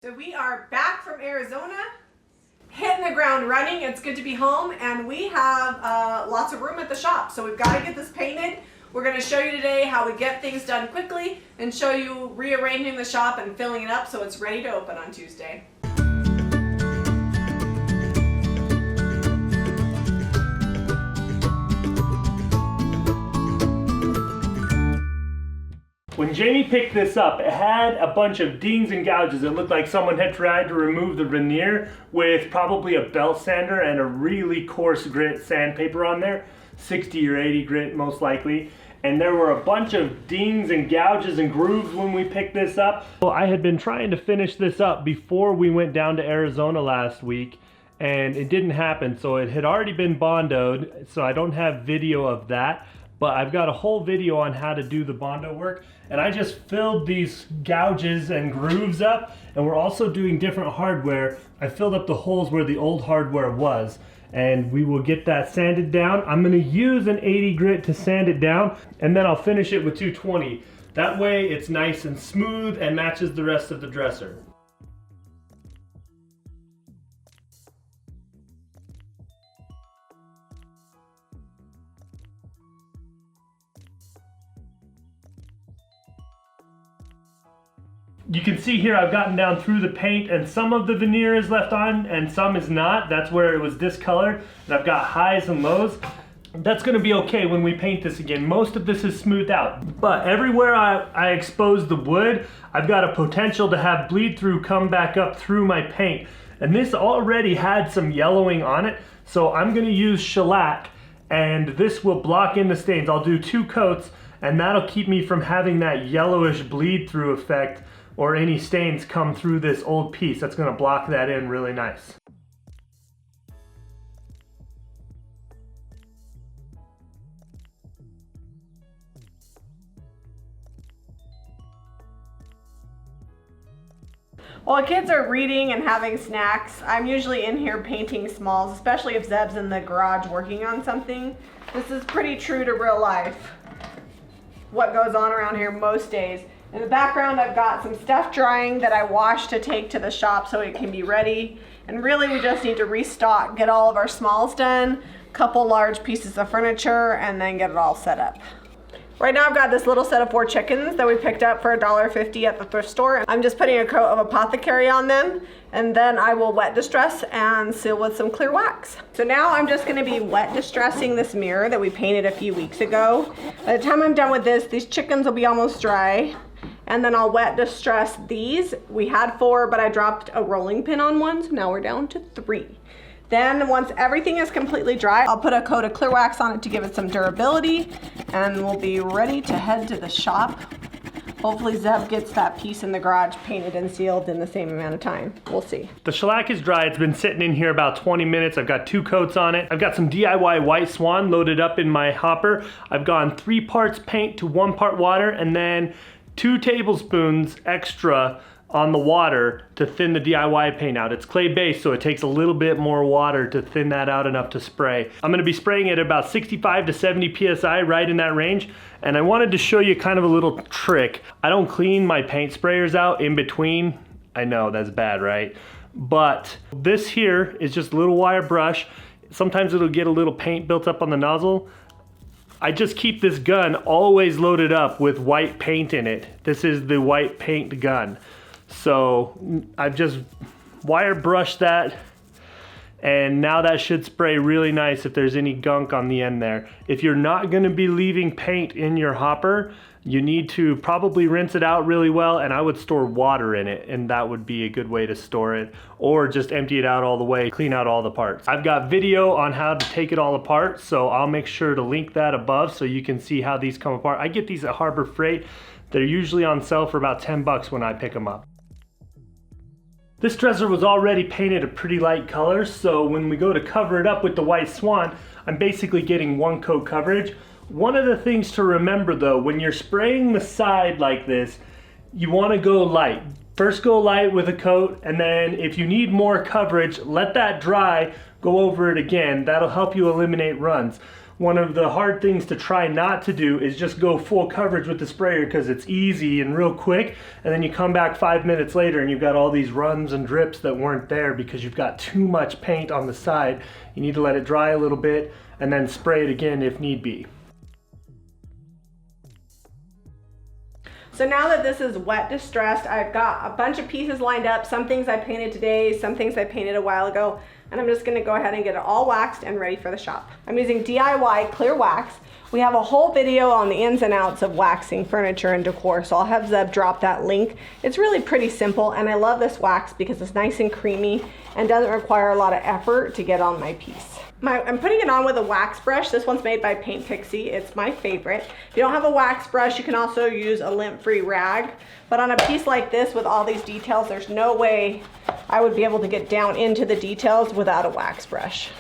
So we are back from Arizona, hitting the ground running. It's good to be home, and we have lots of room at the shop. So we've got to get this painted. We're going to show you today how we get things done quickly and show you rearranging the shop and filling it up so it's ready to open on Tuesday. When Jamie picked this up, it had a bunch of dings and gouges. It looked like someone had tried to remove the veneer with probably a belt sander and a really coarse grit sandpaper on there, 60 or 80 grit most likely. And there were a bunch of dings and gouges and grooves when we picked this up. Well, I had been trying to finish this up before we went down to Arizona last week, and it didn't happen. So it had already been bondoed, so I don't have video of that. But I've got a whole video on how to do the Bondo work, and I just filled these gouges and grooves up, and we're also doing different hardware. I filled up the holes where the old hardware was, and we will get that sanded down. I'm gonna use an 80 grit to sand it down, and then I'll finish it with 220. That way it's nice and smooth and matches the rest of the dresser. You can see here I've gotten down through the paint, and some of the veneer is left on and some is not. That's where it was discolored, and I've got highs and lows. That's gonna be okay when we paint this again. Most of this is smoothed out, but everywhere I expose the wood, I've got a potential to have bleed through come back up through my paint. And this already had some yellowing on it, so I'm gonna use shellac, and this will block in the stains. I'll do 2 coats, and that'll keep me from having that yellowish bleed through effect or any stains come through this old piece. That's gonna block that in really nice. While kids are reading and having snacks, I'm usually in here painting smalls, especially if Zeb's in the garage working on something. This is pretty true to real life, what goes on around here most days. In the background, I've got some stuff drying that I washed to take to the shop so it can be ready. And really, we just need to restock, get all of our smalls done, couple large pieces of furniture, and then get it all set up. Right now, I've got this little set of 4 chickens that we picked up for $1.50 at the thrift store. I'm just putting a coat of apothecary on them, and then I will wet distress and seal with some clear wax. So now I'm just gonna be wet distressing this mirror that we painted a few weeks ago. By the time I'm done with this, these chickens will be almost dry. And then I'll wet distress these. We had 4, but I dropped a rolling pin on one, so now we're down to 3. Then once everything is completely dry, I'll put a coat of clear wax on it to give it some durability, and we'll be ready to head to the shop. Hopefully Zeb gets that piece in the garage painted and sealed in the same amount of time. We'll see. The shellac is dry. It's been sitting in here about 20 minutes. I've got 2 coats on it. I've got some DIY white swan loaded up in my hopper. I've gone 3 parts paint to 1 part water, and then 2 tablespoons extra on the water to thin the DIY paint out. It's clay based, so it takes a little bit more water to thin that out enough to spray. I'm gonna be spraying it at about 65 to 70 PSI, right in that range. And I wanted to show you kind of a little trick. I don't clean my paint sprayers out in between. I know, that's bad, right? But this here is just a little wire brush. Sometimes it'll get a little paint built up on the nozzle. I just keep this gun always loaded up with white paint in it. This is the white paint gun. So I've just wire brushed that, and now that should spray really nice if there's any gunk on the end there. If you're not gonna be leaving paint in your hopper, you need to probably rinse it out really well, and I would store water in it, and that would be a good way to store it. Or just empty it out all the way, clean out all the parts. I've got video on how to take it all apart, so I'll make sure to link that above so you can see how these come apart. I get these at Harbor Freight. They're usually on sale for about 10 bucks when I pick them up. This dresser was already painted a pretty light color, so when we go to cover it up with the white swan, I'm basically getting 1 coat coverage. One of the things to remember though, when you're spraying the side like this, you want to go light. First go light with a coat, and then if you need more coverage, let that dry, go over it again. That'll help you eliminate runs. One of the hard things to try not to do is just go full coverage with the sprayer because it's easy and real quick, and then you come back 5 minutes later and you've got all these runs and drips that weren't there because you've got too much paint on the side. You need to let it dry a little bit and then spray it again if need be. So now that this is wet distressed, I've got a bunch of pieces lined up. Some things I painted today, some things I painted a while ago, and I'm just gonna go ahead and get it all waxed and ready for the shop. I'm using DIY clear wax. We have a whole video on the ins and outs of waxing furniture and decor, so I'll have Zeb drop that link. It's really pretty simple, and I love this wax because it's nice and creamy and doesn't require a lot of effort to get on my piece. I'm putting it on with a wax brush. This one's made by Paint Pixie. It's my favorite. If you don't have a wax brush, you can also use a lint-free rag. But on a piece like this with all these details, there's no way I would be able to get down into the details without a wax brush.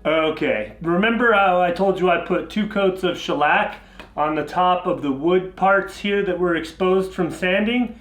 Okay, remember how I told you I put 2 coats of shellac on the top of the wood parts here that were exposed from sanding?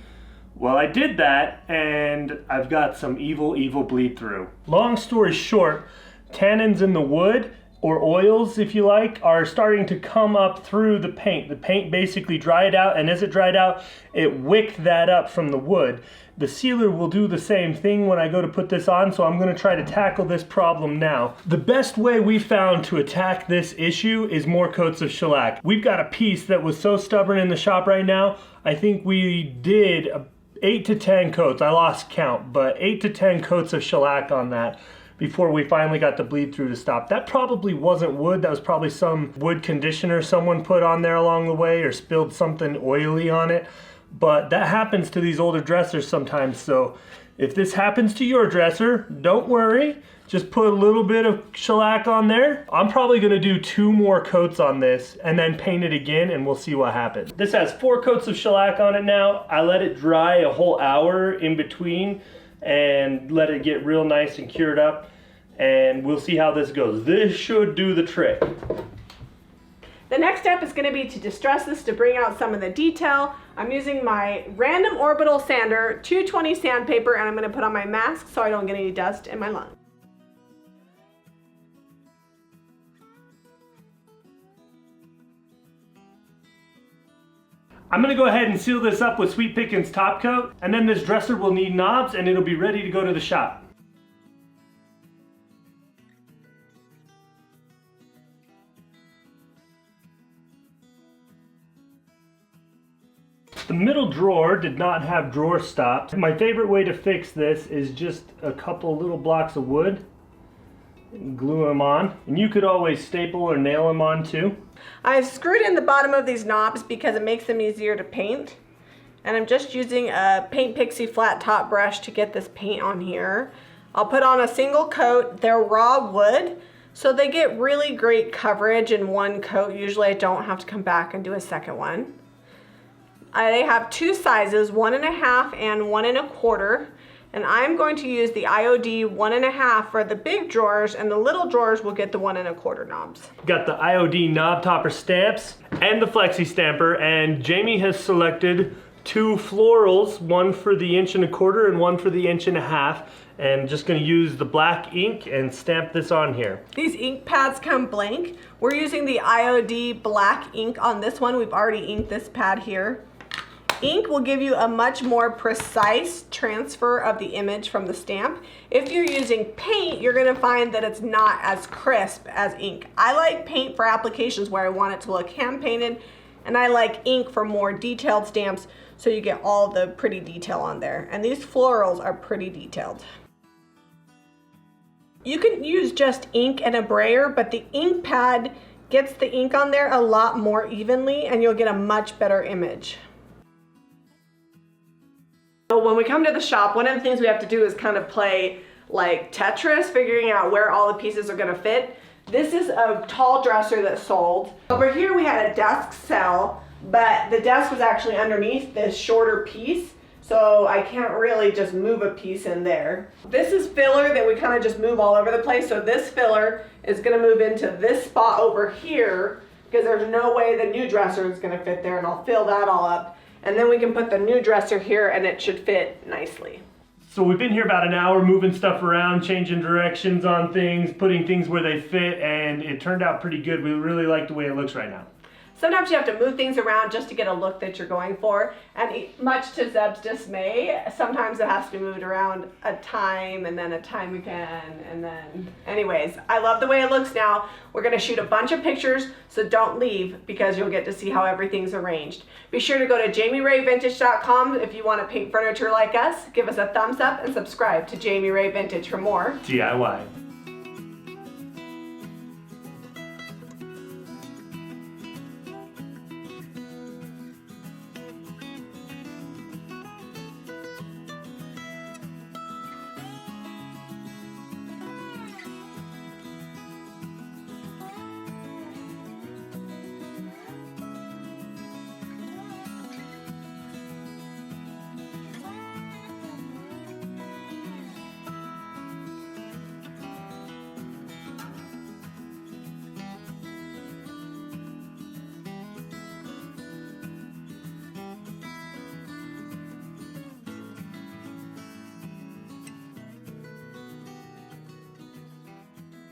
Well, I did that, and I've got some evil bleed through. Long story short, tannins in the wood, or oils if you like, are starting to come up through the paint. The paint basically dried out, and as it dried out, it wicked that up from the wood. The sealer will do the same thing when I go to put this on, so I'm going to try to tackle this problem now. The best way we found to attack this issue is more coats of shellac. We've got a piece that was so stubborn in the shop right now, I think we did 8 to 10 coats. I lost count, but 8 to 10 coats of shellac on that before we finally got the bleed through to stop. That probably wasn't wood. That was probably some wood conditioner someone put on there along the way or spilled something oily on it. But that happens to these older dressers sometimes. So if this happens to your dresser, don't worry. Just put a little bit of shellac on there. I'm probably gonna do 2 more coats on this and then paint it again, and we'll see what happens. This has 4 coats of shellac on it now. I let it dry a whole hour in between and let it get real nice and cured up, and we'll see how this goes. This should do the trick. The next step is going to be to distress this to bring out some of the detail. I'm using my random orbital sander, 220 sandpaper, and I'm going to put on my mask so I don't get any dust in my lungs. I'm gonna go ahead and seal this up with Sweet Pickin's top coat, and then this dresser will need knobs and it'll be ready to go to the shop. The middle drawer did not have drawer stops. My favorite way to fix this is just a couple little blocks of wood, glue them on, and you could always staple or nail them on too. I've screwed in the bottom of these knobs because it makes them easier to paint. And I'm just using a Paint Pixie flat top brush to get this paint on here. I'll put on a single coat. They're raw wood, so they get really great coverage in one coat. Usually I don't have to come back and do a second one. They have 2 sizes, 1.5 and 1 1/4. And I'm going to use the IOD 1.5 for the big drawers, and the little drawers will get the 1 1/4 knobs. Got the IOD knob topper stamps and the flexi stamper, and Jamie has selected 2 florals, one for the 1 1/4 and one for the 1.5 inches, and just gonna use the black ink and stamp this on here. These ink pads come blank. We're using the IOD black ink on this one. We've already inked this pad here. Ink will give you a much more precise transfer of the image from the stamp. If you're using paint, you're gonna find that it's not as crisp as ink. I like paint for applications where I want it to look hand painted, and I like ink for more detailed stamps so you get all the pretty detail on there. And these florals are pretty detailed. You can use just ink and a brayer, but the ink pad gets the ink on there a lot more evenly, and you'll get a much better image. So when we come to the shop, one of the things we have to do is kind of play like Tetris, figuring out where all the pieces are gonna fit. This is a tall dresser that sold. Over here we had a desk cell, but the desk was actually underneath this shorter piece, so I can't really just move a piece in there. This is filler that we kind of just move all over the place, so this filler is gonna move into this spot over here because there's no way the new dresser is gonna fit there, and I'll fill that all up. And then we can put the new dresser here and it should fit nicely. So we've been here about an hour moving stuff around, changing directions on things, putting things where they fit, and it turned out pretty good. We really like the way it looks right now. Sometimes you have to move things around just to get a look that you're going for, and much to Zeb's dismay, sometimes it has to be moved around a time and then a time again, and then anyways, I love the way it looks now. We're going to shoot a bunch of pictures, so don't leave because you'll get to see how everything's arranged. Be sure to go to jamirayvintage.com if you want to paint furniture like us. Give us a thumbs up and subscribe to Jami Ray Vintage for more DIY.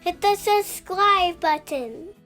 Hit the subscribe button.